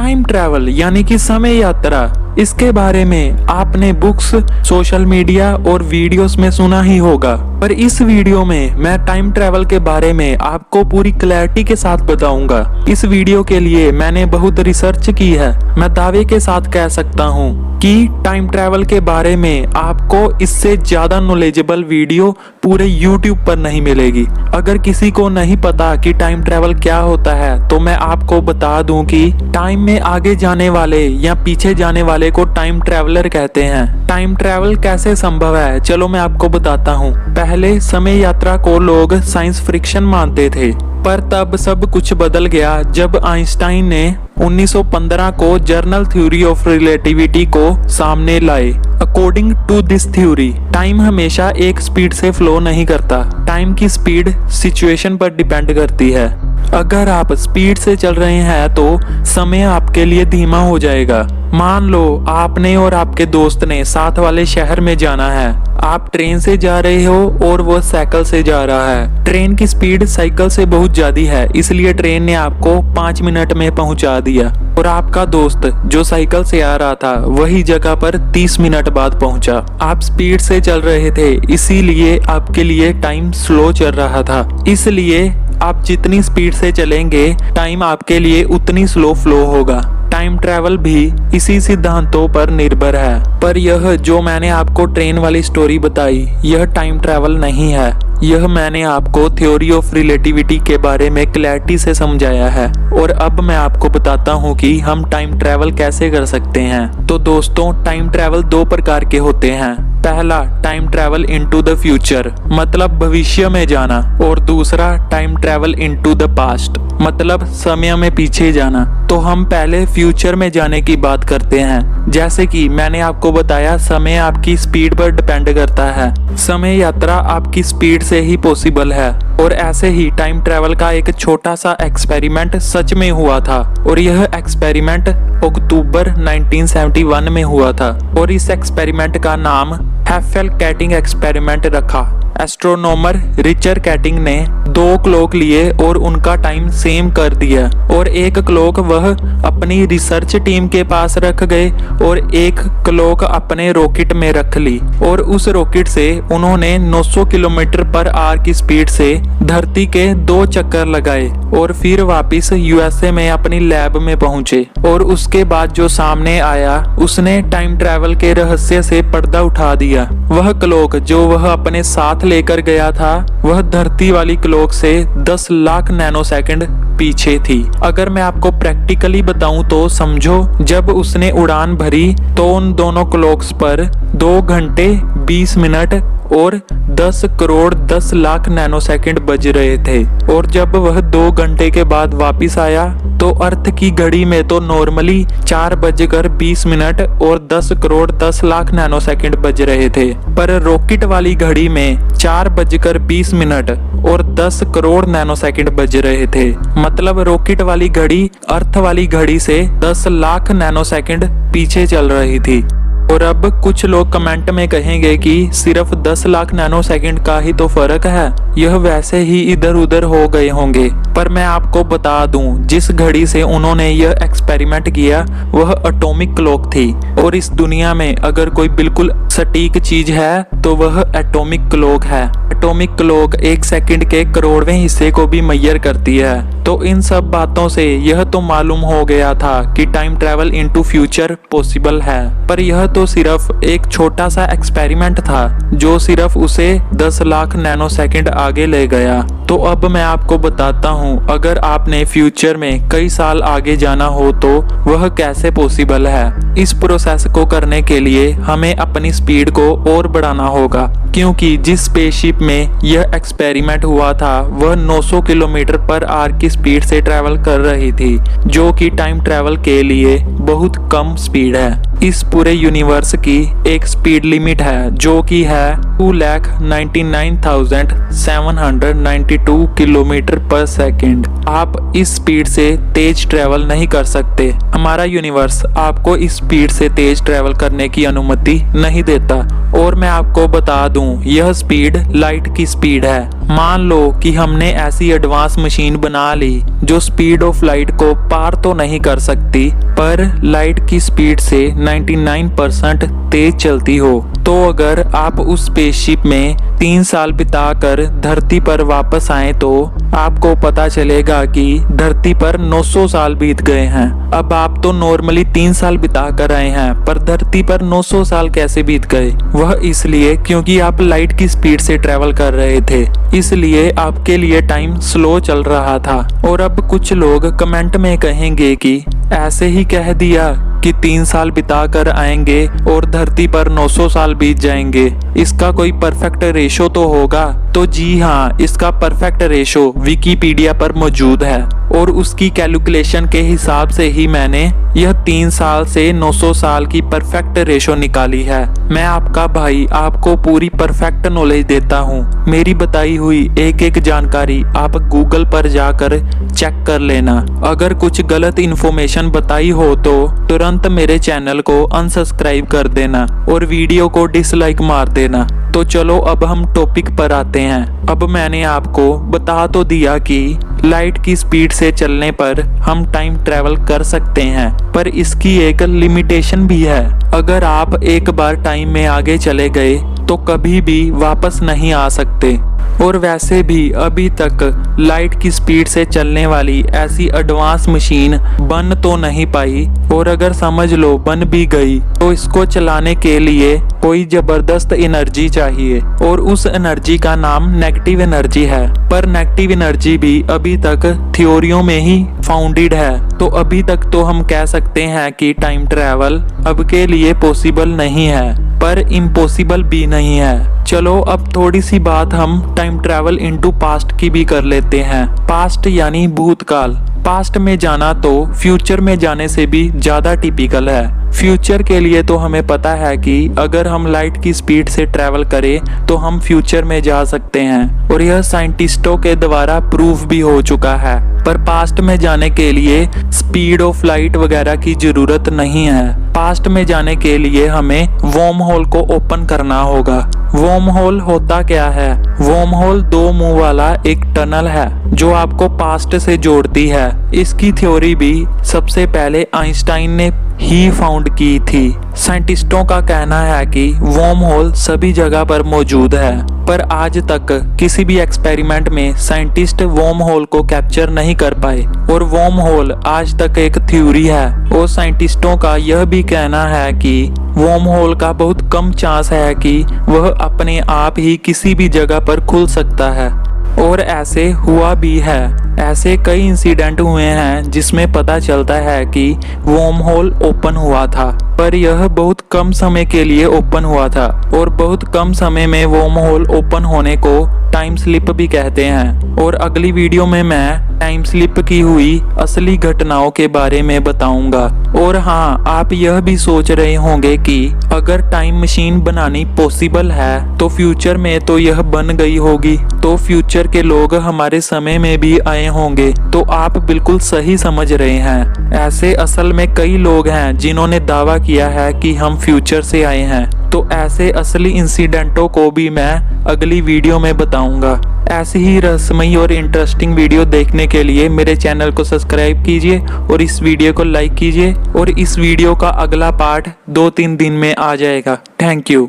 Time travel यानी कि समय यात्रा, इसके बारे में आपने बुक्स, सोशल मीडिया और वीडियोस में सुना ही होगा। पर इस वीडियो में मैं टाइम ट्रैवल के बारे में आपको पूरी क्लैरिटी के साथ बताऊंगा। इस वीडियो के लिए मैंने बहुत रिसर्च की है। मैं दावे के साथ कह सकता हूँ कि टाइम ट्रैवल के बारे में आपको इससे ज्यादा नॉलेजेबल वीडियो पूरे YouTube पर नहीं मिलेगी। अगर किसी को नहीं पता कि टाइम ट्रैवल क्या होता है तो मैं आपको बता दूं कि टाइम में आगे जाने वाले या पीछे जाने वाले को टाइम ट्रैवलर कहते हैं। टाइम ट्रैवल कैसे संभव है, चलो मैं आपको बताता हूँ। पहले समय यात्रा को लोग साइंस फ्रिक्शन मानते थे, पर तब सब कुछ बदल गया जब आइंस्टाइन ने 1915 को जर्नल थ्योरी ऑफ रिलेटिविटी को सामने लाए। According to this theory, time हमेशा एक स्पीड से फ्लो नहीं करता। टाइम की स्पीड सिचुएशन पर डिपेंड करती है। अगर आप स्पीड से चल रहे हैं तो समय आपके लिए धीमा हो जाएगा। मान लो आपने और आपके दोस्त ने साथ वाले शहर में जाना है। आप ट्रेन से जा रहे हो और वो साइकिल से जा रहा है। ट्रेन की स्पीड साइकिल से बहुत ज्यादा है, इसलिए ट्रेन ने आपको 5 मिनट में पहुंचा दिया और आपका दोस्त जो साइकिल से आ रहा था वही जगह पर 30 मिनट बाद पहुंचा। आप स्पीड से चल रहे थे, इसीलिए आपके लिए टाइम स्लो चल रहा था। इसलिए आप जितनी स्पीड से चलेंगे टाइम आपके लिए उतनी स्लो फ्लो होगा। टाइम ट्रैवल भी इसी सिद्धांतों पर निर्भर है। पर यह जो मैंने आपको ट्रेन वाली स्टोरी बताई, यह टाइम ट्रैवल नहीं है। यह मैंने आपको थ्योरी ऑफ रिलेटिविटी के बारे में क्लैरिटी से समझाया है। और अब मैं आपको बताता हूँ कि हम टाइम ट्रैवल कैसे कर सकते हैं। तो दोस्तों, टाइम ट्रैवल 2 प्रकार के होते हैं। पहला, time travel into the future, मतलब भविष्य में जाना। और दूसरा, time travel into the past, मतलब समय में पीछे जाना। तो हम पहले फ्यूचर में जाने की बात करते हैं। जैसे कि मैंने आपको बताया, समय आपकी स्पीड पर डिपेंड करता है। समय यात्रा आपकी स्पीड से ही पॉसिबल है। और ऐसे ही टाइम ट्रैवल का एक छोटा सा एक्सपेरिमेंट सच में हुआ था। और यह एक्सपेरिमेंट अक्टूबर 1971 में हुआ था। और इस एक्सपेरिमेंट का नाम हैफेल-केटिंग एक्सपेरिमेंट रखा। एस्ट्रोनॉमर रिचर्ड केटिंग ने 2 क्लॉक लिए और उनका टाइम सेम कर दिया। और एक क्लॉक वह अपनी रिसर्च टीम के पास रख गए और एक क्लॉक अपने रॉकेट में रख ली। और उस रॉकेट से उन्होंने 900 किलोमीटर पर आवर की स्पीड से धरती के 2 चक्कर लगाए और फिर वापस USA में अपनी लैब में पहुंचे। और उसके बाद जो सामने आया, उसने टाइम ट्रैवल के रहस्य से पर्दा उठा दिया। वह क्लॉक जो वह अपने साथ लेकर गया था, वह धरती वाली क्लॉक से 10 लाख नैनोसेकंड पीछे थी। अगर मैं आपको प्रैक्टिकली बताऊं तो समझो, जब उसने उड़ान भरी तो उन दोनों क्लॉक्स पर 2 घंटे 20 मिनट और 10 करोड़ 10 लाख नैनोसेकंड बज रहे थे। और जब वह 2 घंटे के बाद वापस आया तो अर्थ की घड़ी में तो नॉर्मली 4:20 और 10 करोड़ 10 लाख नैनोसेकंड बज रहे थे। पर रॉकेट वाली घड़ी में 4:20 और 10 करोड़ नैनोसेकंड बज रहे थे। मतलब रॉकेट वाली घड़ी अर्थ वाली घड़ी से 10 लाख नैनोसेकंड पीछे चल रही थी। और अब कुछ लोग कमेंट में कहेंगे कि सिर्फ 10 लाख नैनोसेकंड का ही तो फर्क है, यह वैसे ही इधर उधर हो गए होंगे। पर मैं आपको बता दूं, जिस घड़ी से उन्होंने यह एक्सपेरिमेंट किया वह एटॉमिक क्लॉक थी। और इस दुनिया में अगर कोई बिल्कुल सटीक चीज है तो वह एटॉमिक क्लॉक है। एटॉमिक क्लॉक 1 सेकंड के करोड़वें हिस्से को भी मेजर करती है। तो इन सब बातों से यह तो मालूम हो गया था कि time travel into future possible है। पर यह तो सिर्फ एक छोटा सा एक्सपेरिमेंट था जो सिर्फ उसे 10 लाख नैनोसेकंड आगे ले गया। तो अब मैं आपको बताता हूँ, अगर आपने फ्यूचर में कई साल आगे जाना हो तो वह कैसे पॉसिबल है। इस प्रोसेस को करने के लिए हमें अपनी स्पीड को और बढ़ाना होगा, क्योंकि जिस स्पेसशिप में यह एक्सपेरिमेंट हुआ था वह 900 किलोमीटर पर आवर की स्पीड से ट्रैवल कर रही थी, जो कि टाइम ट्रैवल के लिए बहुत कम स्पीड है। इस पूरे यूनिवर्स की एक स्पीड लिमिट है जो कि है 2,99,792 किलोमीटर पर सेकंड। आप इस स्पीड से तेज ट्रैवल नहीं कर सकते। हमारा यूनिवर्स आपको इस स्पीड से तेज ट्रैवल करने की अनुमति नहीं देता। और मैं आपको बता दूं, यह स्पीड लाइट की स्पीड है। मान लो कि हमने ऐसी एडवांस मशीन बना ली जो स्पीड ऑफ लाइट को पार तो नहीं कर सकती, पर लाइट की स्पीड से 99% तेज चलती हो, तो अगर आप उस स्पेसशिप में 3 साल बिताकर धरती पर वापस आए तो आपको पता चलेगा कि धरती पर 900 साल बीत गए हैं। अब आप तो नॉर्मली 3 साल बिता कर आए हैं, पर धरती पर 900 साल कैसे बीत गए? वह इसलिए क्योंकि आप लाइट की स्पीड से ट्रेवल कर रहे थे, इसलिए आपके लिए टाइम स्लो चल रहा था। और अब कुछ लोग कमेंट में कहेंगे कि ऐसे ही कह दिया कि 3 साल बिता कर आएंगे और धरती पर 900 साल बीत जाएंगे, इसका कोई परफेक्ट रेशो तो होगा। तो जी हाँ, इसका परफेक्ट रेशो विकिपीडिया पर मौजूद है और उसकी कैलकुलेशन के हिसाब से ही मैंने यह 3 साल से 900 साल की परफेक्ट रेशो निकाली है। मैं आपका भाई आपको पूरी परफेक्ट नॉलेज देता हूँ। मेरी बताई हुई एक एक जानकारी आप गूगल पर जाकर चेक कर लेना। अगर कुछ गलत इन्फॉर्मेशन बताई हो तो तुरंत मेरे चैनल को अनसब्सक्राइब कर देना और वीडियो को डिसलाइक मार देना। तो चलो अब हम टॉपिक पर आते हैं। अब मैंने आपको बता तो दिया कि लाइट की स्पीड से चलने पर हम टाइम ट्रेवल कर सकते हैं, पर इसकी एक लिमिटेशन भी है। अगर आप एक बार टाइम में आगे चले गए तो कभी भी वापस नहीं आ सकते। और वैसे भी अभी तक लाइट की स्पीड से चलने वाली ऐसी एडवांस मशीन बन तो नहीं पाई, और अगर समझ लो बन भी गई तो इसको चलाने के लिए कोई जबरदस्त एनर्जी चाहिए, और उस एनर्जी का नाम नेगेटिव एनर्जी है। पर नेगेटिव एनर्जी भी अभी तक थ्योरियों में ही फाउंडेड है। तो अभी तक तो हम कह सकते हैं कि टाइम ट्रैवल अब के लिए पॉसिबल नहीं है, पर इम्पॉसिबल भी नहीं है। चलो अब थोड़ी सी बात हम टाइम ट्रैवल इनटू पास्ट की भी कर लेते हैं। पास्ट यानी भूतकाल। पास्ट में जाना तो फ्यूचर में जाने से भी ज्यादा टिपिकल है। फ्यूचर के लिए तो हमें पता है कि अगर हम लाइट की स्पीड से ट्रैवल करें तो हम फ्यूचर में जा सकते हैं, और यह साइंटिस्टों के द्वारा प्रूफ भी हो चुका है। पर पास्ट में जाने के लिए स्पीड ऑफ लाइट वगैरह की जरूरत नहीं है। पास्ट में जाने के लिए हमें वर्म होल को ओपन करना होगा। वर्म होल होता क्या है? वर्म होल 2 मुंह वाला एक टनल है जो आपको पास्ट से जोड़ती है। इसकी थ्योरी भी सबसे पहले आइंस्टाइन ने ही फाउंड की थी। साइंटिस्टों का कहना है कि वर्म होल सभी जगह पर मौजूद है, पर आज तक किसी भी एक्सपेरिमेंट में साइंटिस्ट वर्म होल को कैप्चर नहीं कर पाए, और वर्म होल आज तक एक थ्योरी है। और साइंटिस्टों का यह भी कहना है कि वर्म होल का बहुत कम चांस है कि वह अपने आप ही किसी भी जगह पर खुल सकता है, और ऐसे हुआ भी है। ऐसे कई इंसिडेंट हुए हैं जिसमें पता चलता है कि वर्म होल ओपन हुआ था, पर यह बहुत कम समय के लिए ओपन हुआ था, और बहुत कम समय में वर्म होल ओपन होने को टाइम स्लिप भी कहते हैं। और अगली वीडियो में मैं टाइम स्लिप की हुई असली घटनाओं के बारे में बताऊंगा। और हाँ, आप यह भी सोच रहे होंगे कि अगर टाइम मशीन बनानी पॉसिबल है तो फ्यूचर में तो यह बन गई होगी, तो फ्यूचर के लोग हमारे समय में भी आए होंगे। तो आप बिल्कुल सही समझ रहे हैं। ऐसे असल में कई लोग हैं जिन्होंने दावा किया है कि हम फ्यूचर से आए हैं। तो ऐसे असली इंसिडेंटों को भी मैं अगली वीडियो में बताऊंगा। ऐसी ही रहस्यमयी और इंटरेस्टिंग वीडियो देखने के लिए मेरे चैनल को सब्सक्राइब कीजिए और इस वीडियो को लाइक कीजिए, और इस वीडियो का अगला पार्ट 2-3 दिन में आ जाएगा। Thank you.